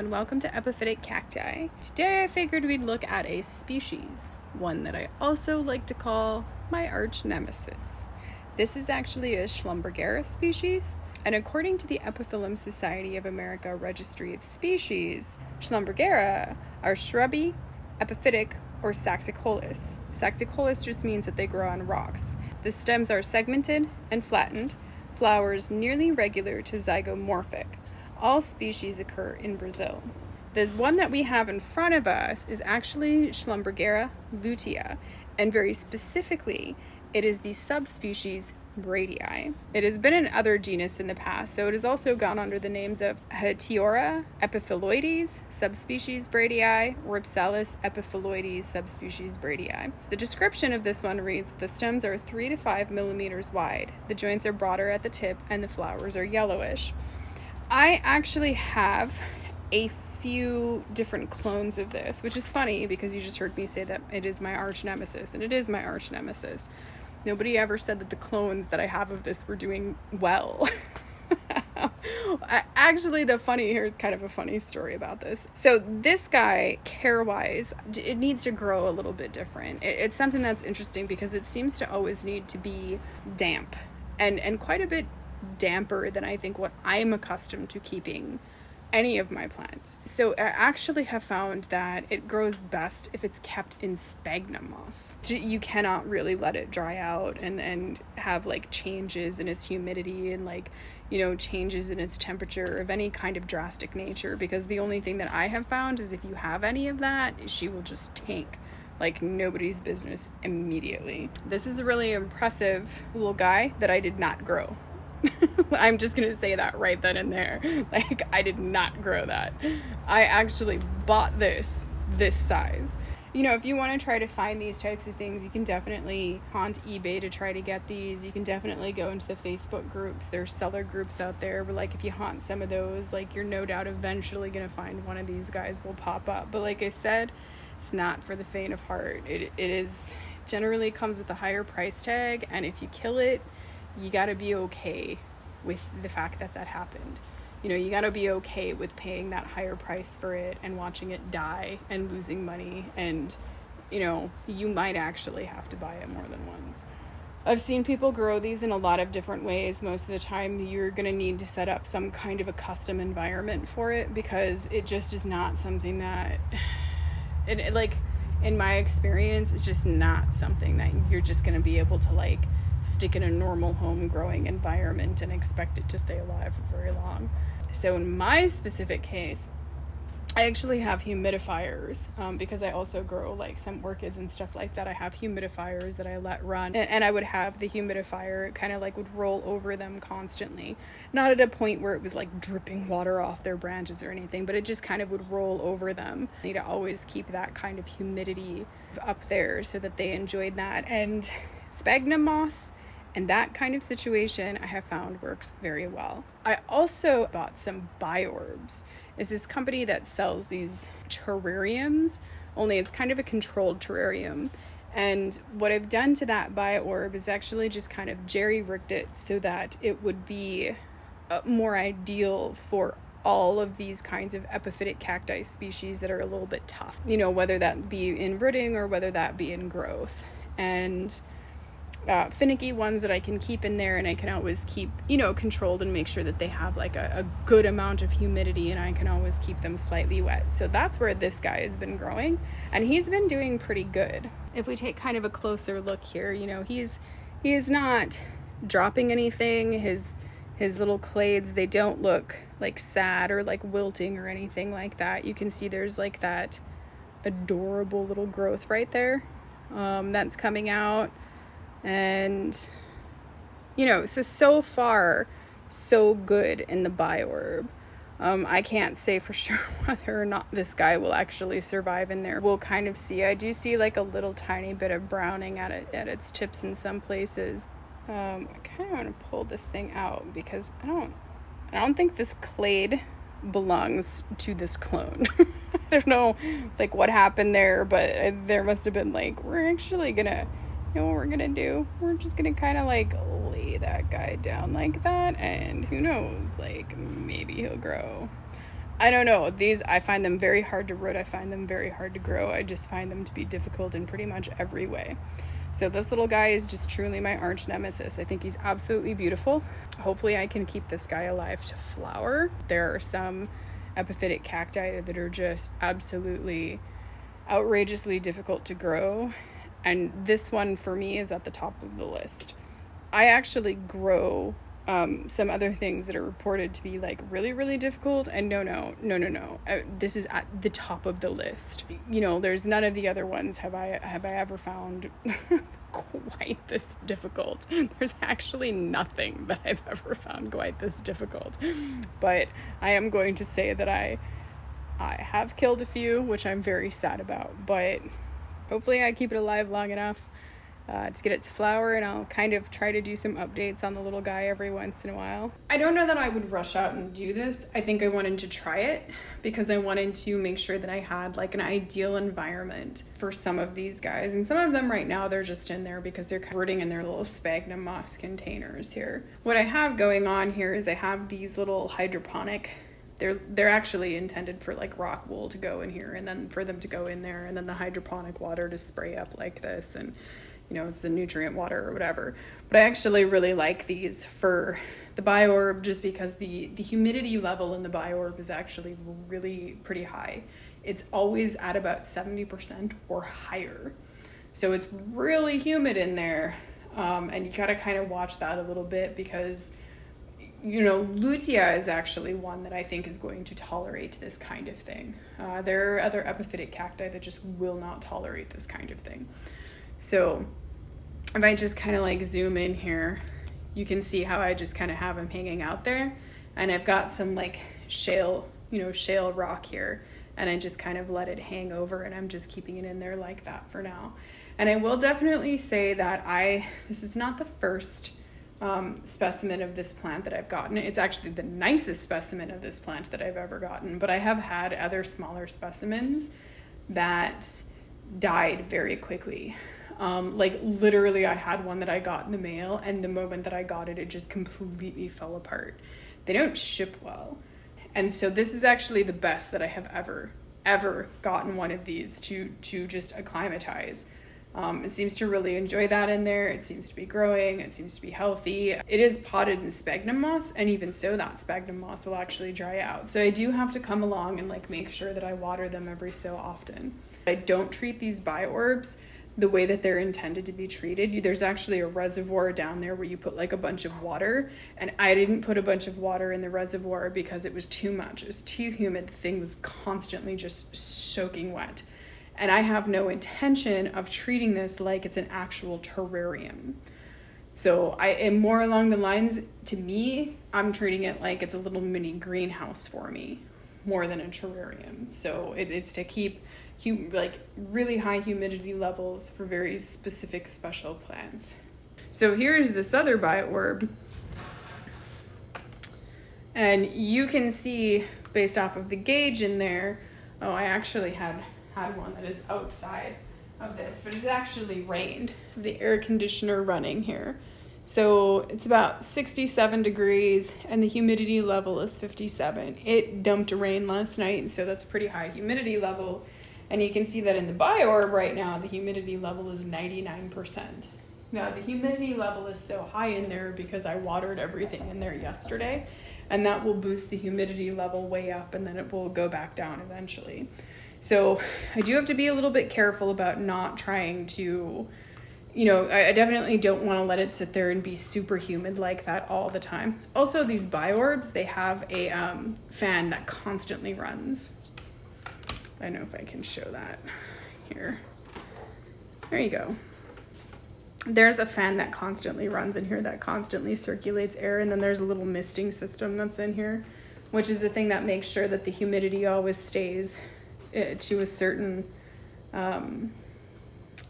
and welcome to Epiphytic Cacti. Today I figured we'd look at a species, one that I also like to call my arch nemesis. This is actually a Schlumbergera species, and according to the Epiphytic Society of America Registry of Species, Schlumbergera are shrubby, epiphytic, or saxicolous. Saxicolous just means that they grow on rocks. The stems are segmented and flattened, flowers nearly regular to zygomorphic. All species occur in Brazil. The one that we have in front of us is actually Schlumbergera lutea, and very specifically, it is the subspecies Bradei. It has been in other genus in the past, so it has also gone under the names of Hatiora epiphyloides, subspecies Bradei, Ripsalis epiphyloides, subspecies Bradei. The description of this one reads, the stems are 3 to 5 millimeters wide, the joints are broader at the tip, and the flowers are yellowish. I actually have a few different clones of this, which is funny because you just heard me say that it is my arch nemesis, and it is my arch nemesis. Nobody ever said that the clones that I have of this were doing well. Actually, here's kind of a funny story about this. So this guy, care-wise, it needs to grow a little bit different. It's something that's interesting because it seems to always need to be damp and quite a bit damper than I think what I'm accustomed to keeping any of my plants. So I actually have found that it grows best if it's kept in sphagnum moss. You cannot really let it dry out and have like changes in its humidity and changes in its temperature of any kind of drastic nature, because the only thing that I have found is if you have any of that, she will just tank like nobody's business immediately. This is a really impressive little guy that I did not grow. I'm just gonna say that right then and there. Like, I did not grow that. I actually bought this size. If you want to try to find these types of things, you can definitely haunt eBay to try to get these. You can definitely go into the Facebook groups. There's seller groups out there where, like, if you haunt some of those, like, you're no doubt eventually gonna find one of these guys will pop up. But like I said, it's not for the faint of heart. It is generally comes with a higher price tag, and if you kill it, you gotta be okay with the fact that happened. You gotta be okay with paying that higher price for it and watching it die and losing money, and you might actually have to buy it more than once. I've seen people grow these in a lot of different ways. Most of the time you're gonna need to set up some kind of a custom environment for it, because it just is not something that in my experience, it's just not something that you're just gonna be able to stick in a normal home growing environment and expect it to stay alive for very long. So in my specific case, I actually have humidifiers, because I also grow some orchids and stuff like that. I have humidifiers that I let run, and I would have the humidifier kind of would roll over them constantly, not at a point where it was dripping water off their branches or anything, but it just kind of would roll over them. I need to always keep that kind of humidity up there so that they enjoyed that. And sphagnum moss and that kind of situation I have found works very well. I also bought some biorbs. It's this company that sells these terrariums, only it's kind of a controlled terrarium. And what I've done to that bioorb is actually just kind of jerry-rigged it so that it would be more ideal for all of these kinds of epiphytic cacti species that are a little bit tough, whether that be in rooting or whether that be in growth. And finicky ones that I can keep in there, and I can always keep controlled and make sure that they have a good amount of humidity, and I can always keep them slightly wet. So that's where this guy has been growing, and he's been doing pretty good. If we take kind of a closer look here, he is not dropping anything. His little clades, they don't look sad or wilting or anything like that. You can see there's that adorable little growth right there that's coming out. And so far so good in the bioorb. I can't say for sure whether or not this guy will actually survive in there. We'll kind of see. I do see a little tiny bit of browning at its tips in some places. I kind of want to pull this thing out because I don't think this clade belongs to this clone. I don't know what happened there, but there must have been we're actually gonna, what we're gonna do? We're just gonna kind of lay that guy down like that, and who knows, maybe he'll grow. I don't know. These, I find them very hard to root. I find them very hard to grow. I just find them to be difficult in pretty much every way. So this little guy is just truly my arch nemesis. I think he's absolutely beautiful. Hopefully I can keep this guy alive to flower. There are some epiphytic cacti that are just absolutely outrageously difficult to grow. And this one for me is at the top of the list. I actually grow some other things that are reported to be like really, really difficult. And no. This is at the top of the list. You know, there's none of the other ones have I ever found quite this difficult. There's actually nothing that I've ever found quite this difficult. But I am going to say that I have killed a few, which I'm very sad about. But hopefully I keep it alive long enough to get it to flower, and I'll kind of try to do some updates on the little guy every once in a while. I don't know that I would rush out and do this. I think I wanted to try it because I wanted to make sure that I had like an ideal environment for some of these guys. And some of them right now, they're just in there because they're converting in their little sphagnum moss containers here. What I have going on here is I have these little hydroponic, they're actually intended for like rock wool to go in here and then for them to go in there and then the hydroponic water to spray up like this, and you know, it's a nutrient water or whatever. But I actually really like these for the bioorb just because the humidity level in the bioorb is actually really pretty high. It's always at about 70% or higher. So it's really humid in there. And you gotta kind of watch that a little bit because, you know, Lutea is actually one that I think is going to tolerate this kind of thing. There are other epiphytic cacti that just will not tolerate this kind of thing. So if I just kind of like zoom in here, you can see how I just kind of have them hanging out there. And I've got some like shale rock here, and I just kind of let it hang over, and I'm just keeping it in there like that for now. And I will definitely say that this is not the first specimen of this plant that I've gotten. It's actually the nicest specimen of this plant that I've ever gotten, but I have had other smaller specimens that died very quickly. Like literally I had one that I got in the mail, and the moment that I got it, it just completely fell apart. They don't ship well. And so this is actually the best that I have ever gotten one of these to just acclimatize. It seems to really enjoy that in there. It seems to be growing. It seems to be healthy. It is potted in sphagnum moss, and even so that sphagnum moss will actually dry out. So I do have to come along and like make sure that I water them every so often. I don't treat these biorbs the way that they're intended to be treated. There's actually a reservoir down there where you put like a bunch of water, and I didn't put a bunch of water in the reservoir because it was too much. It was too humid. The thing was constantly just soaking wet. And I have no intention of treating this like it's an actual terrarium. So I am more along the lines, to me, I'm treating it like it's a little mini greenhouse for me more than a terrarium. So it's to keep like really high humidity levels for very specific special plants. So here's this other bioorb, and you can see based off of the gauge in there, I actually had one that is outside of this, but it's actually rained. The air conditioner running here. So it's about 67 degrees and the humidity level is 57. It dumped rain last night, so that's pretty high humidity level. And you can see that in the bioorb right now, the humidity level is 99%. Now the humidity level is so high in there because I watered everything in there yesterday, and that will boost the humidity level way up, and then it will go back down eventually. So I do have to be a little bit careful about not trying to, I definitely don't want to let it sit there and be super humid like that all the time. Also, these biorbs, they have a fan that constantly runs. I don't know if I can show that here. There you go. There's a fan that constantly runs in here that constantly circulates air, and then there's a little misting system that's in here, which is the thing that makes sure that the humidity always stays to a certain, the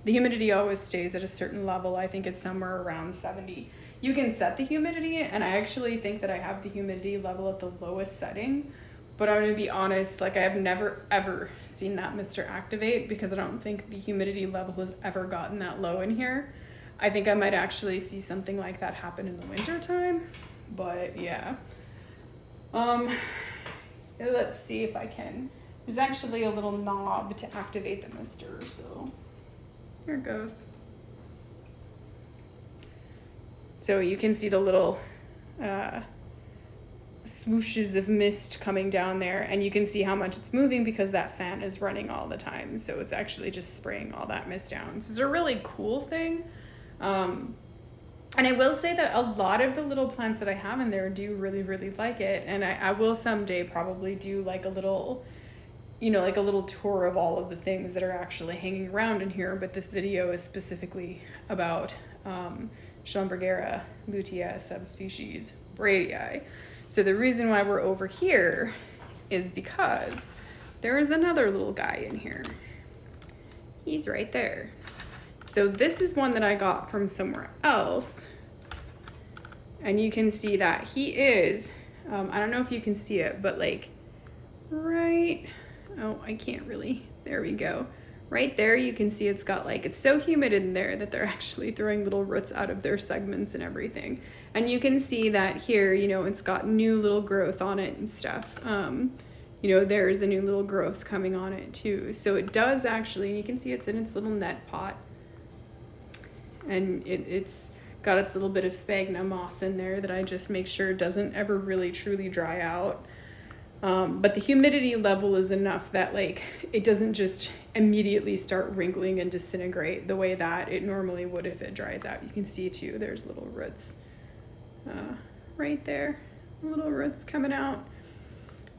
humidity always stays at a certain level. I think it's somewhere around 70. You can set the humidity, and I actually think that I have the humidity level at the lowest setting. But I'm going to be honest, like I have never, ever seen that Mr. Activate because I don't think the humidity level has ever gotten that low in here. I think I might actually see something like that happen in the winter time, but yeah. let's see if I can. There's actually a little knob to activate the mister, so here it goes. So you can see the little swooshes of mist coming down there, and you can see how much it's moving because that fan is running all the time. So it's actually just spraying all that mist down. So it's a really cool thing. And I will say that a lot of the little plants that I have in there do really, really like it. And I will someday probably do like a little, you know, like a little tour of all of the things that are actually hanging around in here. But this video is specifically about Schlumbergera, Lutea, subspecies, Bradei. So the reason why we're over here is because there is another little guy in here. He's right there. So this is one that I got from somewhere else. And you can see that he is, I don't know if you can see it, but like right, oh, I can't really, there we go. Right there, you can see it's got like, it's so humid in there that they're actually throwing little roots out of their segments and everything. And you can see that here, you know, it's got new little growth on it and stuff. You know, there's a new little growth coming on it too. So it does actually, you can see it's in its little net pot. And it's got its little bit of sphagnum moss in there that I just make sure doesn't ever really truly dry out. But the humidity level is enough that like it doesn't just immediately start wrinkling and disintegrate the way that it normally would if it dries out. You can see too, there's little roots right there, little roots coming out.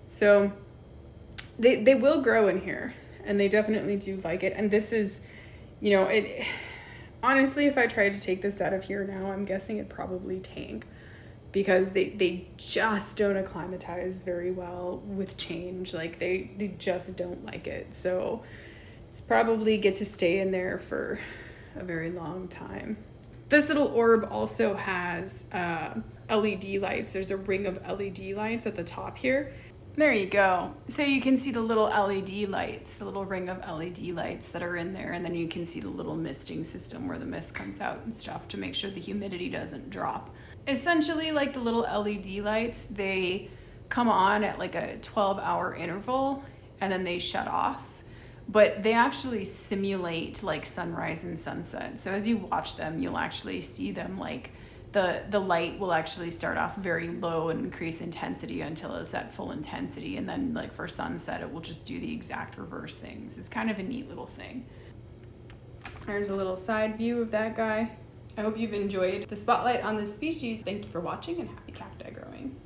So they will grow in here, and they definitely do like it. And this is, you know, it honestly, if I tried to take this out of here now, I'm guessing it'd probably tank, because they just don't acclimatize very well with change. Like they just don't like it. So it's probably get to stay in there for a very long time. This little orb also has LED lights. There's a ring of LED lights at the top here. There you go. So you can see the little LED lights, the little ring of LED lights that are in there, and then you can see the little misting system where the mist comes out and stuff to make sure the humidity doesn't drop. Essentially, like the little LED lights, they come on at like a 12-hour interval and then they shut off. But they actually simulate like sunrise and sunset. So as you watch them, you'll actually see them like the light will actually start off very low and increase intensity until it's at full intensity. And then like for sunset, it will just do the exact reverse things. It's kind of a neat little thing. There's a little side view of that guy. I hope you've enjoyed the spotlight on this species. Thank you for watching, and happy cacti growing.